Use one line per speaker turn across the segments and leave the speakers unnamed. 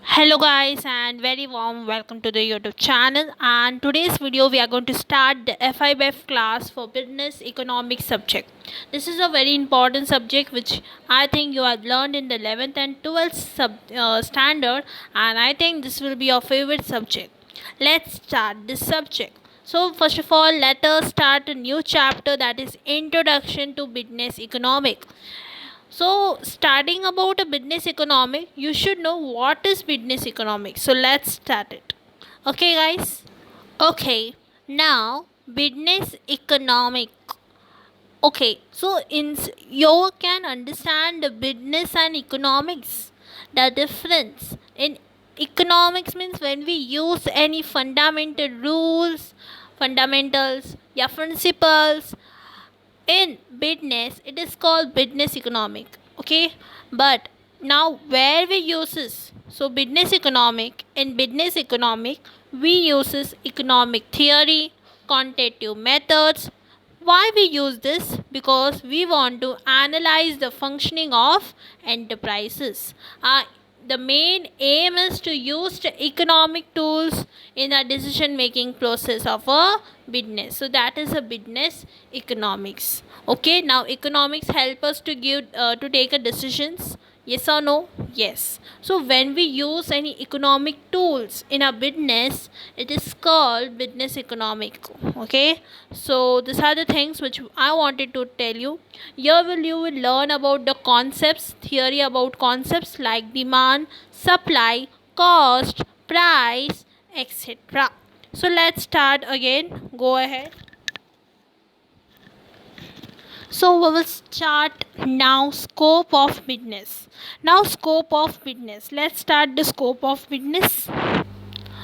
Hello guys and very warm welcome to the YouTube channel, and today's video we are going to start the FIBF class for business economics subject. This is a very important subject which I think you have learned in the 11th and 12th standard, and I think this will be your favorite subject. Let's start this subject. So first of all, let us start a new chapter, that is Introduction to Business Economics. So, starting about a business economic, you should know what is business economics. So, let's start it. Okay, guys? Okay, now business economic. Okay, so you can understand the business and economics. The difference in economics means when we use any fundamental rules, fundamentals, yeah, principles in business, it is called business economic. Okay, but now where we uses, so business economic, in business economic we uses economic theory, quantitative methods. Why we use this? Because we want to analyze the functioning of enterprises. The main aim is to use the economic tools in a decision making process of a business. So that is a business economics. Okay, now economics help us to give to take a decisions. Yes or no? Yes. So when we use any economic tools in a business, it is called business economic. Okay. So these are the things which I wanted to tell you. Here you will learn about the concepts, theory about concepts like demand, supply, cost, price, etc. So let's start again. Go ahead. So we will start now scope of business. Now scope of business. Let's start the scope of business.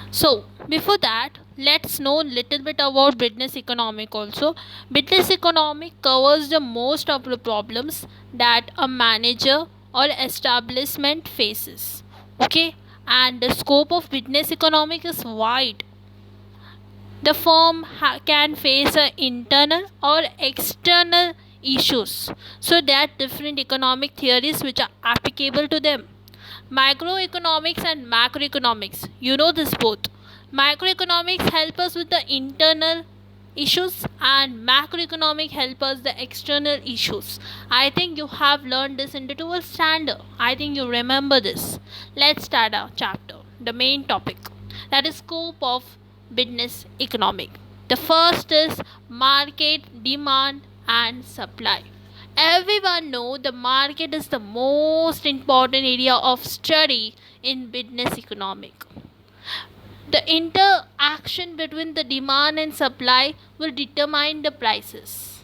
So before that, let's know little bit about business economic also. Business economic covers the most of the problems that a manager or establishment faces. Okay, and the scope of business economic is wide. The firm can face internal or external issues. So there are different economic theories which are applicable to them. Microeconomics and macroeconomics. You know this both. Microeconomics help us with the internal issues and macroeconomic help us the external issues. I think you have learned this in the 12th standard. I think you remember this. Let's start our chapter. The main topic, that is scope of business economic. The first is market, demand and supply. Everyone know the market is the most important area of study in business economic. The interaction between the demand and supply will determine the prices.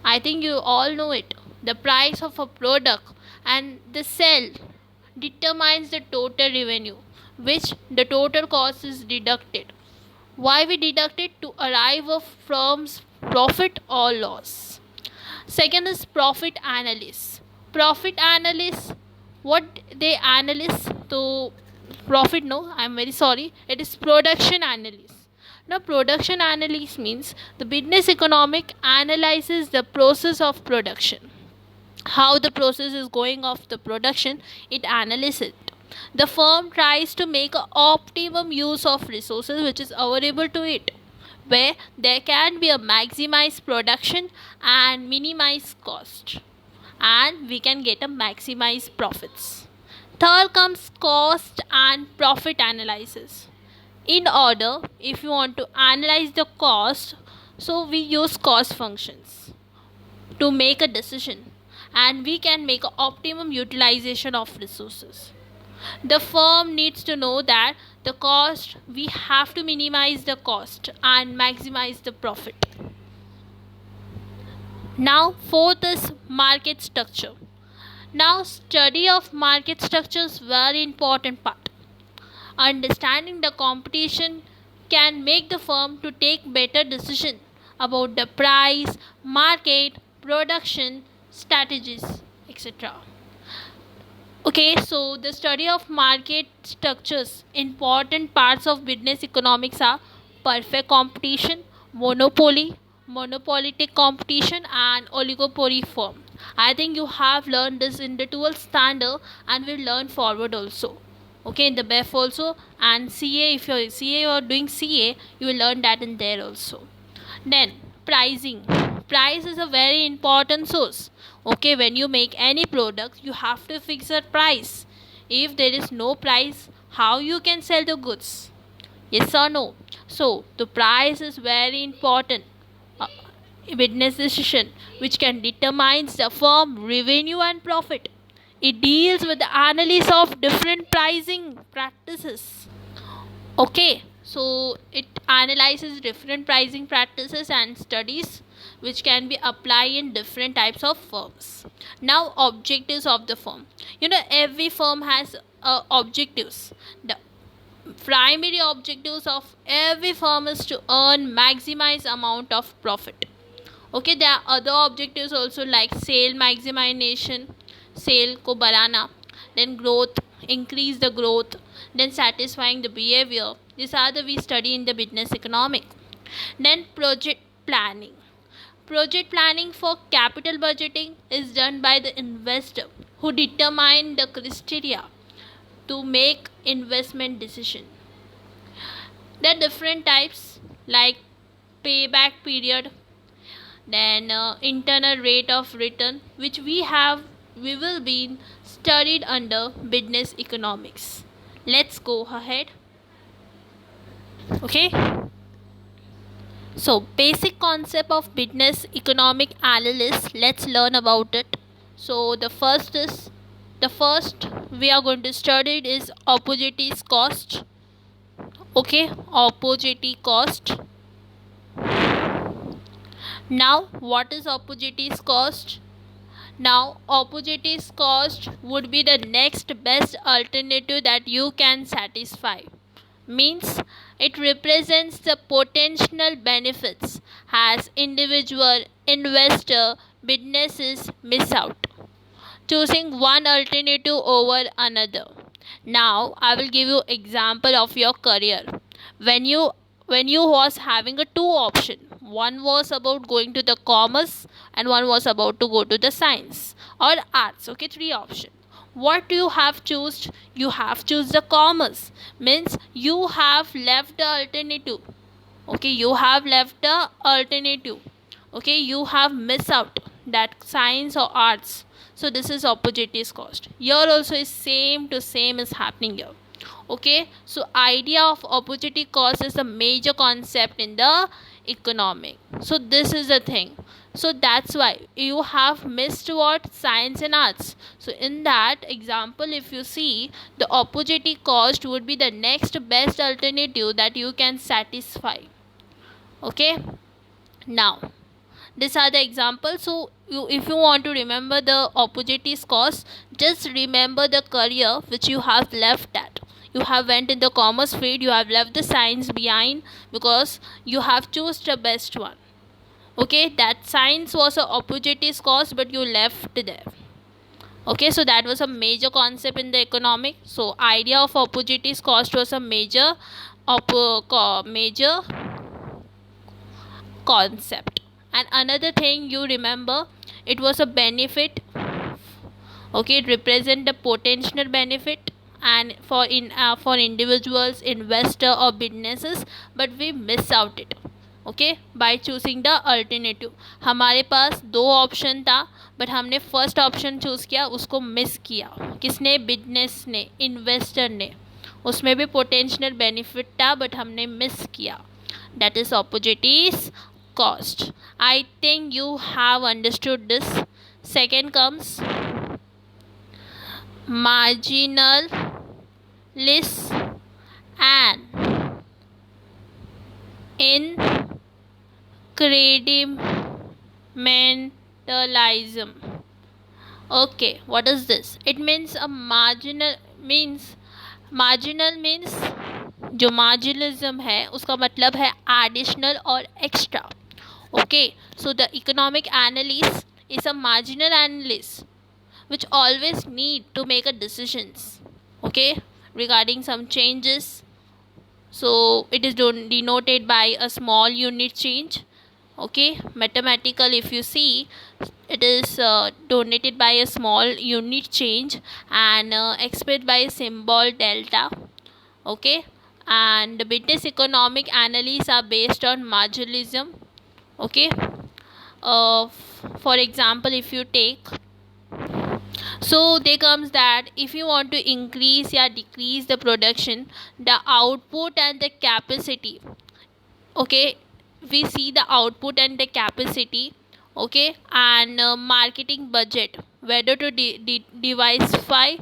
I think you all know it. The price of a product and the sale determines the total revenue, which the total cost is deducted. Why we deduct it? To arrive a firm's profit or loss. Second is profit analysis. Profit analysis, what they analyze to profit, no, I'm very sorry, it is production analysis. Now production analysis means the business economic analyzes the process of production, how the process is going of the production, it analyzes it. The firm tries to make a optimum use of resources which is available to it, where there can be a maximized production and minimize cost, and we can get a maximized profits. Third comes cost and profit analysis. In order, if you want to analyze the cost, so we use cost functions to make a decision, and we can make a optimum utilization of resources. The firm needs to know that the cost, we have to minimize the cost and maximize the profit. Now fourth is market structure. Now study of market structure is very important part. Understanding the competition can make the firm to take better decision about the price, market, production, strategies, etc. Okay, so the study of market structures, important parts of business economics are perfect competition, monopoly, monopolistic competition, and oligopoly form. I think you have learned this in the 12th standard and will learn forward also. Okay, in the BEF also, and CA, if you're CA or doing CA, you will learn that in there also. Then pricing. Price is a very important source. Okay, when you make any product, you have to fix a price. If there is no price, how you can sell the goods? Yes or no? So the price is very important. Uh, Business decision which can determine the firm revenue and profit. It deals with the analysis of different pricing practices. Okay, so it analyzes different pricing practices and studies which can be applied in different types of firms. Now, objectives of the firm. Every firm has objectives. The primary objectives of every firm is to earn maximize amount of profit. Okay, there are other objectives also like sale maximization, sale ko बढ़ाना, then growth, increase the growth, then satisfying the behavior. These are the we study in the business economic. Then project planning. Project planning for capital budgeting is done by the investor who determine the criteria to make investment decision. There are different types like payback period, then internal rate of return, which we will be studied under business economics. Let's go ahead. Okay, so basic concept of business economic analysis, let's learn about it. So the first we are going to study is opportunities cost. Okay, opportunity cost. Now what is opportunities cost? Now, opportunities cost would be the next best alternative that you can satisfy. Means it represents the potential benefits as individual, investor, businesses miss out, choosing one alternative over another. Now, I will give you example of your career. When you when you was having a two option, one was about going to the commerce and one was about to go to the science or arts. Okay, three option. What you have choose? You have choose the commerce. Means you have left the alternative. Okay, you have left the alternative. Okay, you have missed out that science or arts. So this is opportunities cost. Here also is same to same is happening here. Okay, so idea of opportunity cost is a major concept in the economic. So this is the thing. So that's why you have missed what science and arts. So in that example, if you see, the opportunity cost would be the next best alternative that you can satisfy. Okay, now these are the examples. So if you want to remember the opportunities cost, just remember the career which you have left at. You have went in the commerce field, you have left the science behind because you have chose the best one. Okay, that science was a opportunities cost but you left there. Okay, so that was a major concept in the economic. So idea of opportunities cost was a major major concept. And another thing you remember, it was a benefit. Okay, it represent the potential benefit and for individuals, investor or businesses, but we miss out it. Okay, by choosing the alternative. हमारे पास दो option था but हमने first option choose किया, उसको miss किया. किसने? Business ने, investor ने. उसमें भी पोटेंशियल बेनिफिट था बट हमने मिस किया. That is opportunities cost. I think you have understood this. Second comes marginal list and incrementalism. Okay, what is this? It means a marginal means जो मार्जिनलिज्म है उसका मतलब है एडिशनल और extra. Okay, so the economic analyst is a marginal analyst which always need to make a decisions, okay, regarding some changes. So it is denoted by a small unit change. Okay, mathematical, if you see, it is donated by a small unit change and expressed by a symbol delta. Okay, and business economic analyses are based on marginalism. Okay, for example, if you take, so there comes that if you want to increase or decrease the production, the output and the capacity. Okay, we see the output and the capacity. Okay, and marketing budget, whether to diversify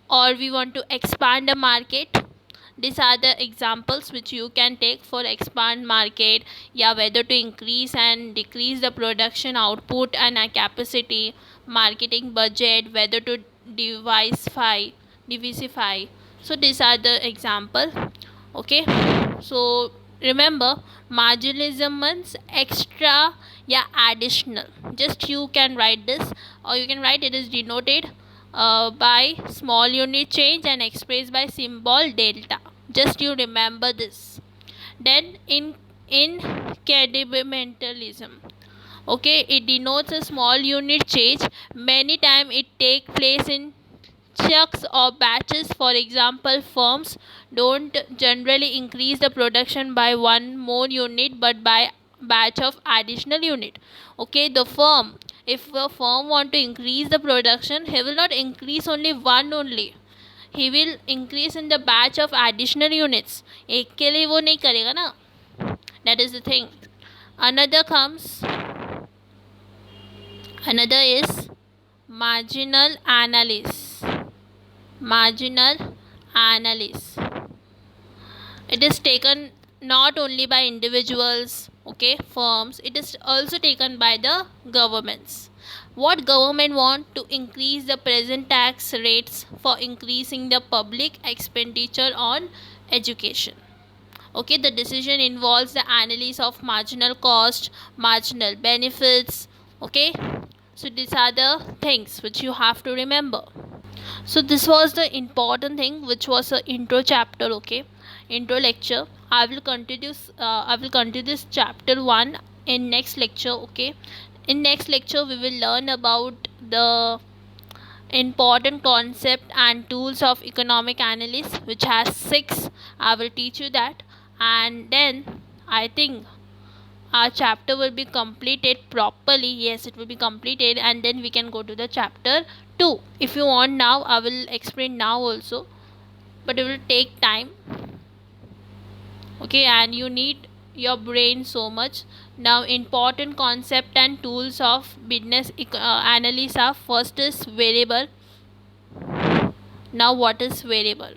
or we want to expand the market. These are the examples which you can take for expand market. Yeah, whether to increase and decrease the production output and capacity, marketing budget, whether to diversify. So these are the example. Okay, so remember, marginalism means extra, yeah, additional. Just you can write this, or you can write it is denoted by small unit change and expressed by symbol delta. Just you remember this. Then in incrementalism, okay, it denotes a small unit change. Many time it take place in chunks or batches. For example, firms don't generally increase the production by one more unit but by batch of additional unit. Okay, the firm, if a firm want to increase the production, he will not increase only one only, he will increase in the batch of additional units. एक के लिए वो नहीं करेगा ना. That is the thing. Another is marginal analysis. Marginal analysis, it is taken not only by individuals, okay, firms, it is also taken by the governments. What government want to increase the present tax rates for increasing the public expenditure on education. Okay, the decision involves the analysis of marginal cost, marginal benefits. Okay, so these are the things which you have to remember. So this was the important thing, which was a intro chapter. Okay, intro lecture. I will continue this chapter 1 in next lecture. Okay, in next lecture we will learn about the important concept and tools of economic analysis, which has 6. I will teach you that, and then I think our chapter will be completed properly. Yes, it will be completed, and then we can go to the chapter 2. If you want now, I will explain now also, but it will take time. Okay, and you need your brain so much. Now, important concept and tools of business analysis are: first is variable. Now, what is variable?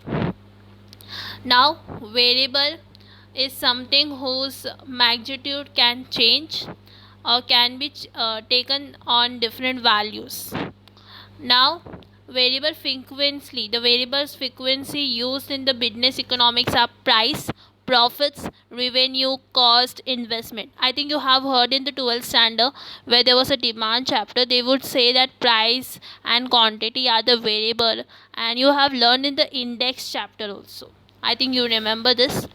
Now, variable is something whose magnitude can change or can be taken on different values. Now, the variables frequency used in the business economics are price, profits, revenue, cost, investment. I think you have heard in the 12th standard where there was a demand chapter, they would say that price and quantity are the variable, and you have learned in the index chapter also. I think you remember this.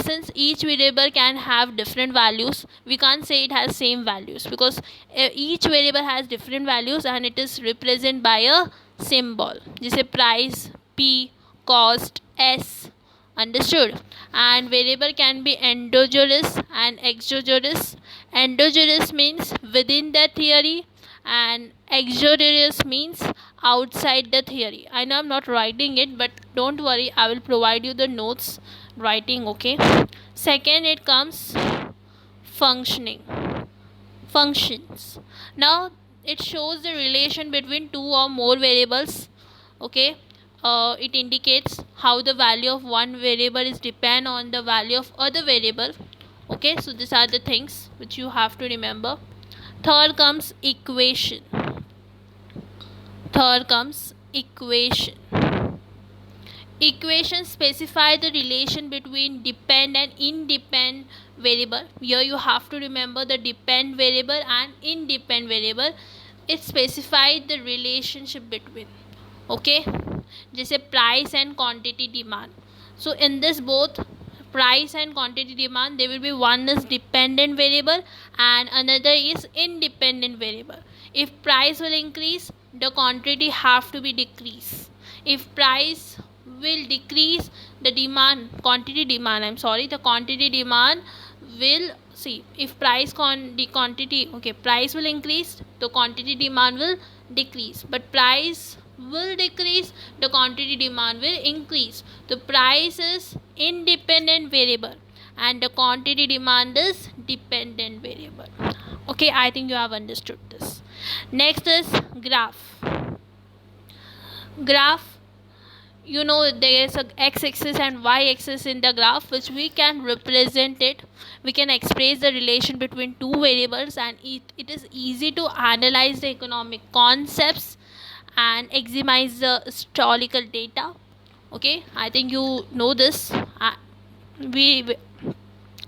Since each variable can have different values, we can't say it has same values, because each variable has different values and it is represented by a symbol. Jise price, P, cost, S. Understood? And variable can be endogenous and exogenous. Endogenous means within the theory, and exogenous means outside the theory. I know I'm not writing it, but don't worry, I will provide you the notes writing. Okay, second it comes functions. Now it shows the relation between two or more variables. Okay, it indicates how the value of one variable is depend on the value of other variable. Okay, so these are the things which you have to remember. Third comes equation. Equations specify the relation between depend and independent variable. Here you have to remember the depend variable and independent variable. It specifies the relationship between. Okay, जैसे price and quantity demand. So in this both price and quantity demand, there will be one is dependent variable and another is independent variable. If price will increase, the quantity have to be decrease. If price will decrease, the quantity demand will see. If price price will increase, the quantity demand will decrease, but price will decrease, the quantity demand will increase. The price is independent variable and the quantity demand is dependent variable. Okay, I think you have understood this. Next is graph. There is a x-axis and y-axis in the graph, which we can represent it. We can express the relation between two variables, and it is easy to analyze the economic concepts and examine the historical data. Okay, I think you know this. We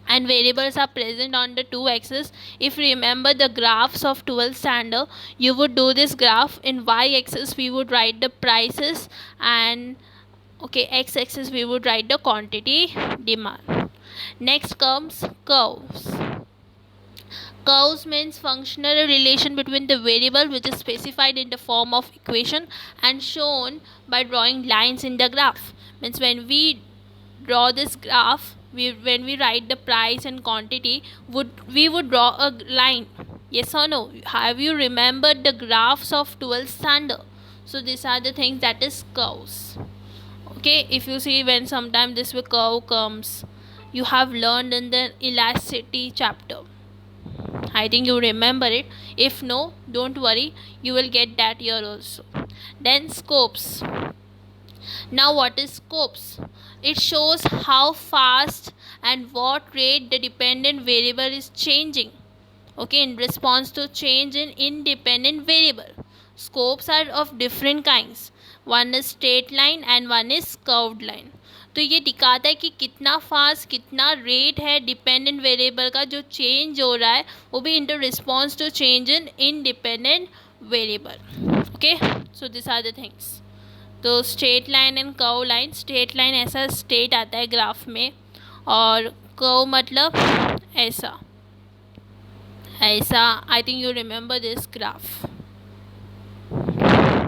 and variables are present on the two axes. If you remember the graphs of 12th standard, you would do this graph. In y-axis we would write the prices, and x-axis we would write the quantity demand. Next comes curves. Curves means functional relation between the variable, which is specified in the form of equation and shown by drawing lines in the graph. Means when we draw this graph, when we write the price and quantity, we would draw a line. Yes or no? Have you remembered the graphs of 12th standard? So these are the things, that is curves. Okay, if you see, when sometime this curve comes, you have learned in the elasticity chapter. I think you remember it. If no, don't worry, you will get that here also. Then scopes. Now what is scopes? It shows how fast and what rate the dependent variable is changing, in response to change in independent variable. Scopes are of different kinds. One is straight line and one is curved line. तो ये दिखाता है कि कितना fast, कितना rate है dependent variable का जो चेंज हो रहा है, वो भी in response to change in independent variable. Okay, so this are the things. तो straight line and curve line. Straight line ऐसा स्ट्रेट आता है ग्राफ में, और कर्व मतलब ऐसा. I think you remember this graph.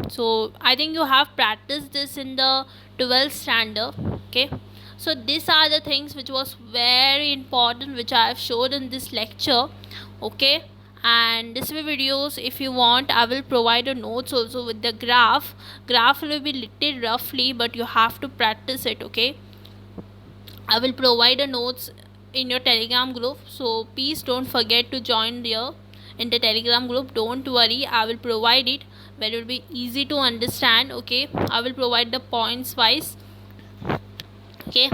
So I think you have practiced this in the 12th standard. Okay, so these are the things which was very important, which I have showed in this lecture. Okay, and this videos, if you want, I will provide a notes also with the graph. Graph will be little roughly, but you have to practice it. Okay, I will provide a notes in your Telegram group, so please don't forget to join there in the Telegram group. Don't worry, I will provide it, but it will be easy to understand. Okay, I will provide the points wise. Okay,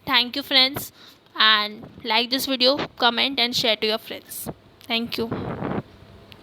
thank you friends, and like this video, comment and share to your friends. Thank you.